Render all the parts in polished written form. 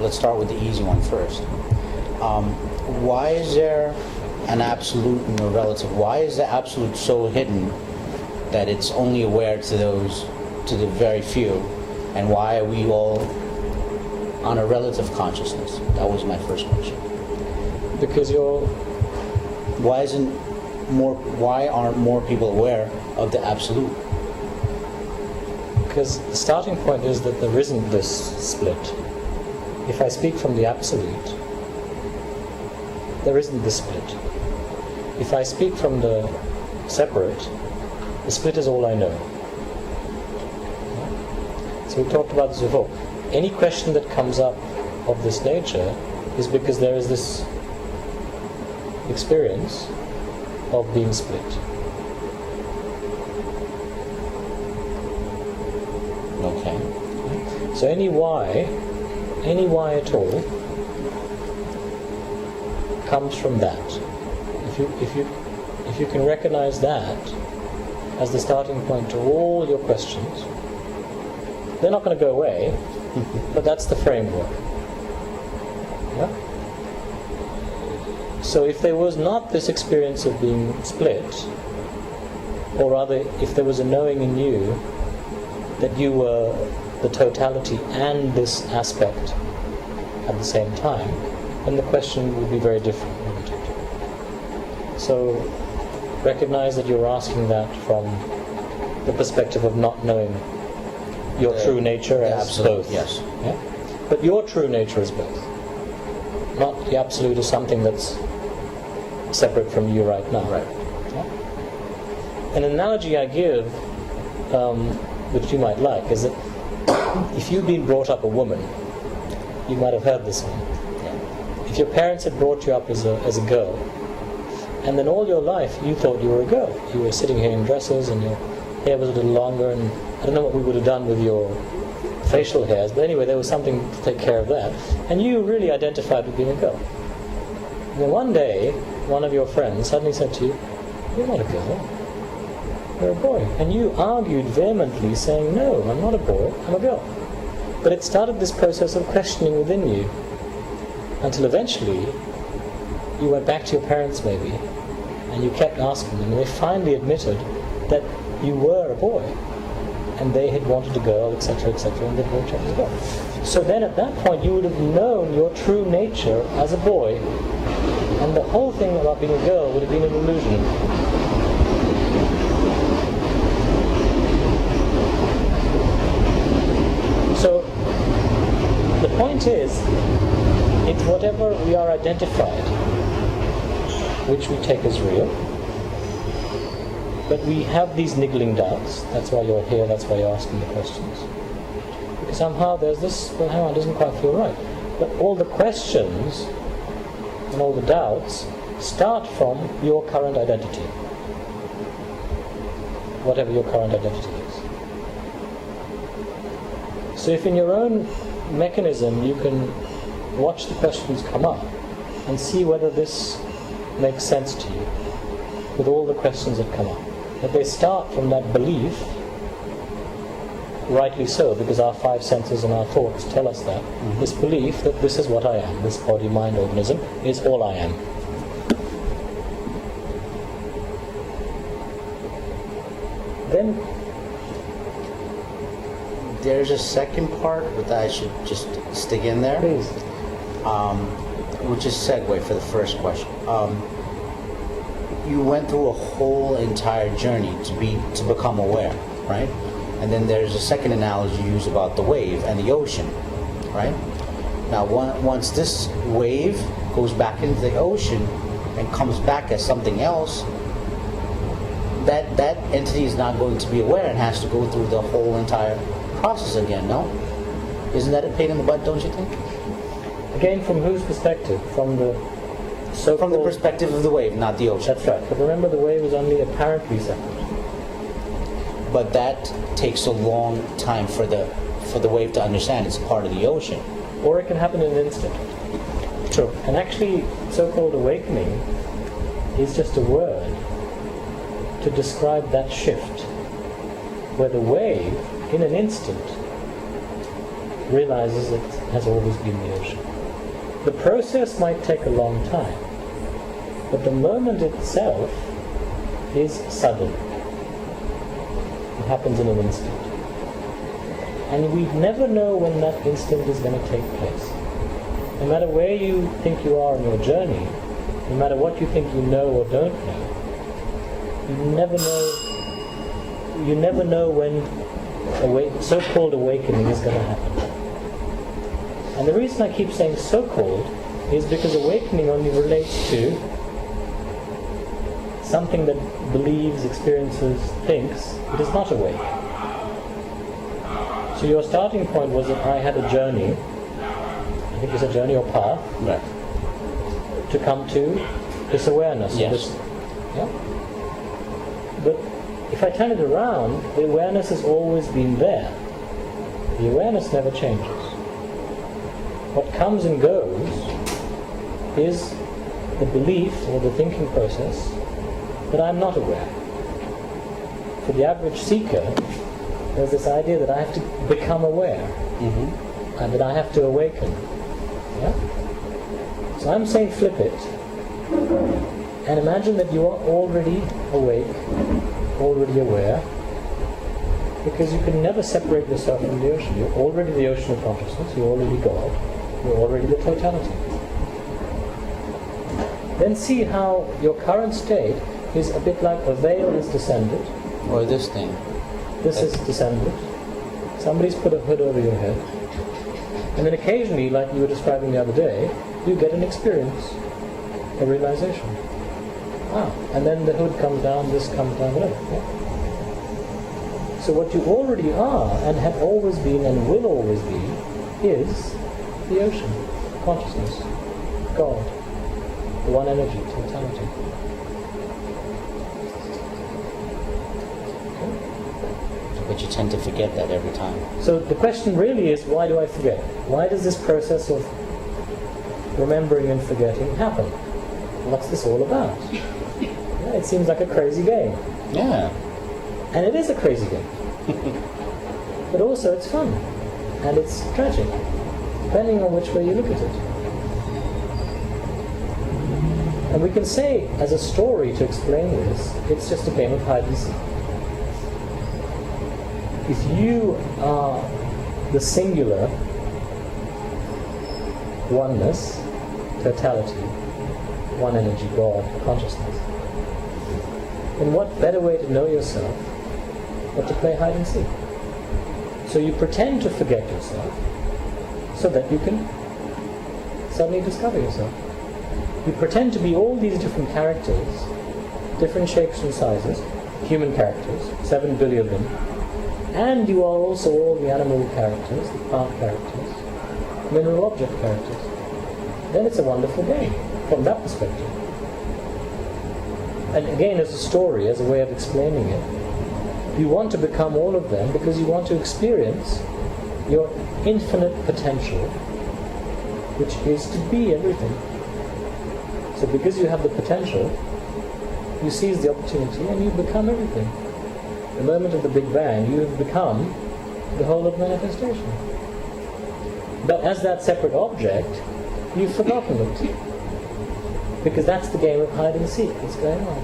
let's start with the easy one first. Why is there an absolute and a relative? Why is the absolute so hidden that it's only aware to the very few? And why are we all on a relative consciousness? That was my first question. Because why aren't more people aware of the absolute? Because the starting point is that there isn't this split. If I speak from the absolute, there isn't this split. If I speak from the separate, the split is all I know. So we talked about this before. Any question that comes up of this nature is because there is this experience of being split. Okay. So any why at all comes from that. If you can recognize that as the starting point to all your questions, they're not going to go away, but that's the framework. Yeah? So if there was not this experience of being split, or rather if there was a knowing in you that you were the totality and this aspect at the same time, then the question would be very different, wouldn't it? So recognize that you're asking that from the perspective of not knowing your true nature as absolute, both. yes. Yeah? But your true nature is both. Not the absolute is something that's separate from you right now. Right. Yeah? An analogy I give, which you might like, is that if you've been brought up a woman, you might have heard this one. Yeah. If your parents had brought you up as a girl, and then all your life you thought you were a girl. You were sitting here in dresses and your hair was a little longer, and I don't know what we would have done with your facial hairs, but anyway, there was something to take care of that, and you really identified with being a girl. And then one day, one of your friends suddenly said to you, "You're not a girl, you're a boy." And you argued vehemently saying, "No, I'm not a boy, I'm a girl." But it started this process of questioning within you, until eventually you went back to your parents maybe, and you kept asking them, and they finally admitted that you were a boy, and they had wanted a girl, etc., etc., and they brought you up as a girl. So then at that point you would have known your true nature as a boy, and the whole thing about being a girl would have been an illusion. So the point is, it's whatever we are identified, which we take as real, but we have these niggling doubts. That's why you're here, that's why you're asking the questions. Because somehow there's this, well, hang on, it doesn't quite feel right. But all the questions and all the doubts start from your current identity, whatever your current identity is. So if in your own mechanism you can watch the questions come up and see whether this makes sense to you with all the questions that come up, that they start from that belief, rightly so, because our five senses and our thoughts tell us that, this belief that this is what I am, this body, mind, organism is all I am. Then there's a second part that I should just stick in there. please. Which is segue for the first question. You went through a whole entire journey to become aware, right? And then there's a second analogy you use about the wave and the ocean, right? Now, once this wave goes back into the ocean and comes back as something else, that entity is not going to be aware and has to go through the whole entire process again, no? Isn't that a pain in the butt, don't you think? Again, from whose perspective? From the so-called... From the perspective of the wave, not the ocean. That's right. But remember, the wave is only apparently separate. But that takes a long time for the wave to understand it's part of the ocean. Or it can happen in an instant. True. And actually, so-called awakening is just a word to describe that shift, where the wave, in an instant, realizes it has always been the ocean. The process might take a long time, but the moment itself is sudden. It happens in an instant. And we never know when that instant is going to take place. No matter where you think you are in your journey, no matter what you think you know or don't know, you never know when so-called awakening is going to happen. And the reason I keep saying so-called is because awakening only relates to something that believes, experiences, thinks it is not awake. So your starting point was that I had a journey, I think it's a journey or path, Right. to come to this awareness. Yes. This, yeah? But if I turn it around, the awareness has always been there. The awareness never changes. What comes and goes is the belief or the thinking process that I'm not aware. For the average seeker, there's this idea that I have to become aware, and that I have to awaken. Yeah? So I'm saying flip it, and imagine that you are already awake, already aware, because you can never separate yourself from the ocean. You're already the ocean of consciousness, you're already God, you're already the totality. Then see how your current state is a bit like a veil has descended. Or this thing. This is descended. Somebody's put a hood over your head. And then occasionally, like you were describing the other day, you get an experience, a realization. Ah, and then the hood comes down, this comes down, whatever. Yeah? So what you already are, and have always been, and will always be, is the ocean, consciousness, God, the one energy, totality. But you tend to forget that every time. So the question really is, why do I forget? Why does this process of remembering and forgetting happen? What's this all about? Yeah, it seems like a crazy game. Yeah. And it is a crazy game. But also it's fun. And it's tragic, depending on which way you look at it. And we can say, as a story to explain this, it's just a game of hide and seek. If you are the singular oneness, totality, one energy, God, consciousness, then what better way to know yourself but to play hide and seek? So you pretend to forget yourself so that you can suddenly discover yourself. You pretend to be all these different characters, different shapes and sizes, human characters, 7 billion of them, and you are also all the animal characters, the plant characters, mineral object characters. Then it's a wonderful game from that perspective. And again, as a story, as a way of explaining it, you want to become all of them because you want to experience your infinite potential, which is to be everything. So because you have the potential, you seize the opportunity and you become everything. The moment of the Big Bang, you have become the whole of manifestation. But as that separate object, you've forgotten it. Because that's the game of hide and seek that's going on.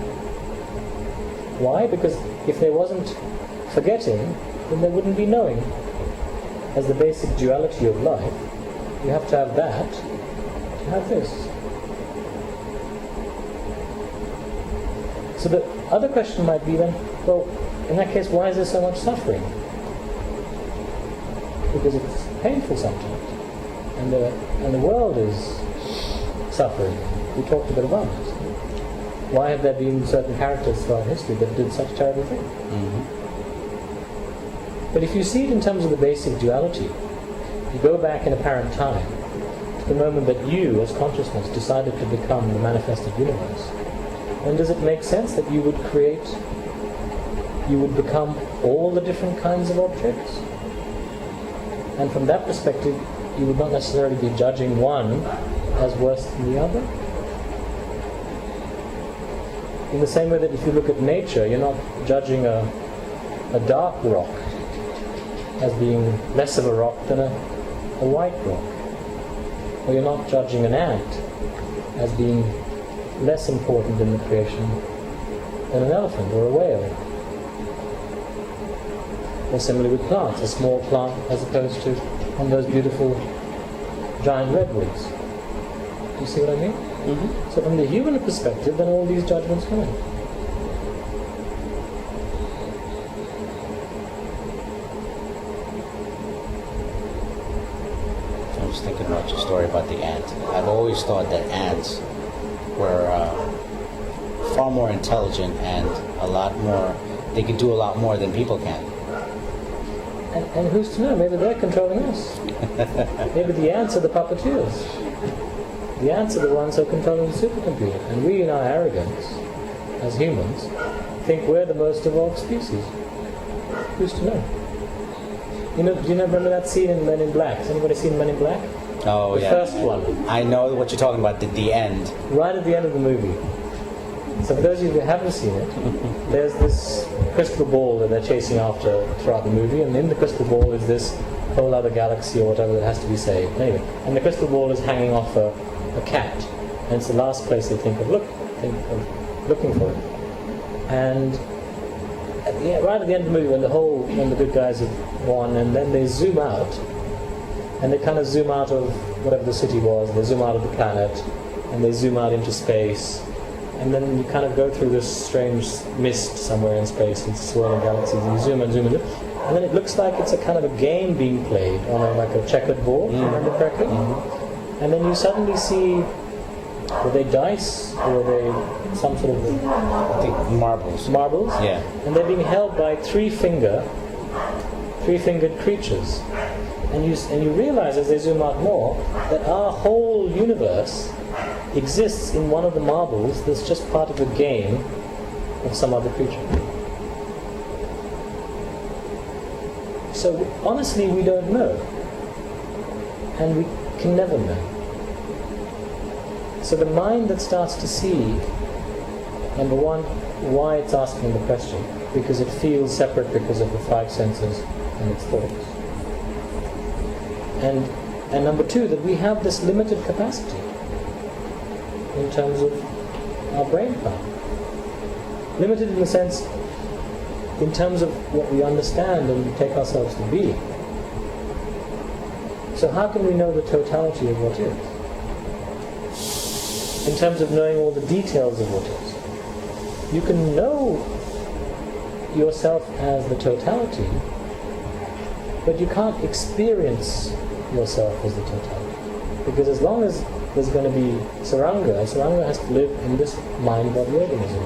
Why? Because if there wasn't forgetting, then there wouldn't be knowing. As the basic duality of life, you have to have that to have this. So the other question might be then, well, in that case, why is there so much suffering? Because it's painful sometimes, and the world is suffering. We talked a bit about this. Why have there been certain characters throughout history that did such terrible things? But if you see it in terms of the basic duality, you go back in apparent time to the moment that you, as consciousness, decided to become the manifested universe, then does it make sense that you would become all the different kinds of objects? And from that perspective, you would not necessarily be judging one as worse than the other. In the same way that if you look at nature, you're not judging a dark rock as being less of a rock than a a white rock. Or you're not judging an ant as being less important in the creation than an elephant or a whale. Or similarly with plants, a small plant as opposed to one of those beautiful giant redwoods. Do you see what I mean? Mm-hmm. So from the human perspective, then all these judgments come in. I was thinking about your story about the ant. I've always thought that ants were far more intelligent and a lot more, they could do a lot more than people can. And who's to know? Maybe they're controlling us. Maybe the ants are the puppeteers. The ants are the ones who are controlling the supercomputer. And we, in our arrogance, as humans, think we're the most evolved species. Who's to know? Do you remember that scene in Men in Black? Has anybody seen Men in Black? Oh, The yeah. first one. I know what you're talking about, the end. Right at the end of the movie. So for those of you who haven't seen it, there's this crystal ball that they're chasing after throughout the movie, and in the crystal ball is this whole other galaxy or whatever that has to be saved. Anyway, and the crystal ball is hanging off a cat, and it's the last place they think of looking for it. And right at the end of the movie, when the good guys have won, and then they zoom out, and they kind of zoom out of whatever the city was, they zoom out of the planet, and they zoom out into space. And then you kind of go through this strange mist somewhere in space, and swirling galaxies, and you zoom and zoom and zoom. And then it looks like it's a kind of a game being played on a checkered board, if I remember correctly. And then you suddenly see, were they dice, or were they some sort of... I think marbles. Marbles? Yeah. And they're being held by three-fingered creatures. And you realize as they zoom out more, that our whole universe exists in one of the marbles that's just part of a game of some other creature. So honestly, we don't know, and we can never know. So the mind that starts to see, number one, why it's asking the question, because it feels separate because of the five senses and its thoughts. And number two, that we have this limited capacity in terms of our brain power. Limited in the sense, in terms of what we understand and we take ourselves to be. So how can we know the totality of what is? In terms of knowing all the details of what is. You can know yourself as the totality, but you can't experience yourself as the totality. Because as long as there's going to be Saranga, and Saranga has to live in this mind-body organism.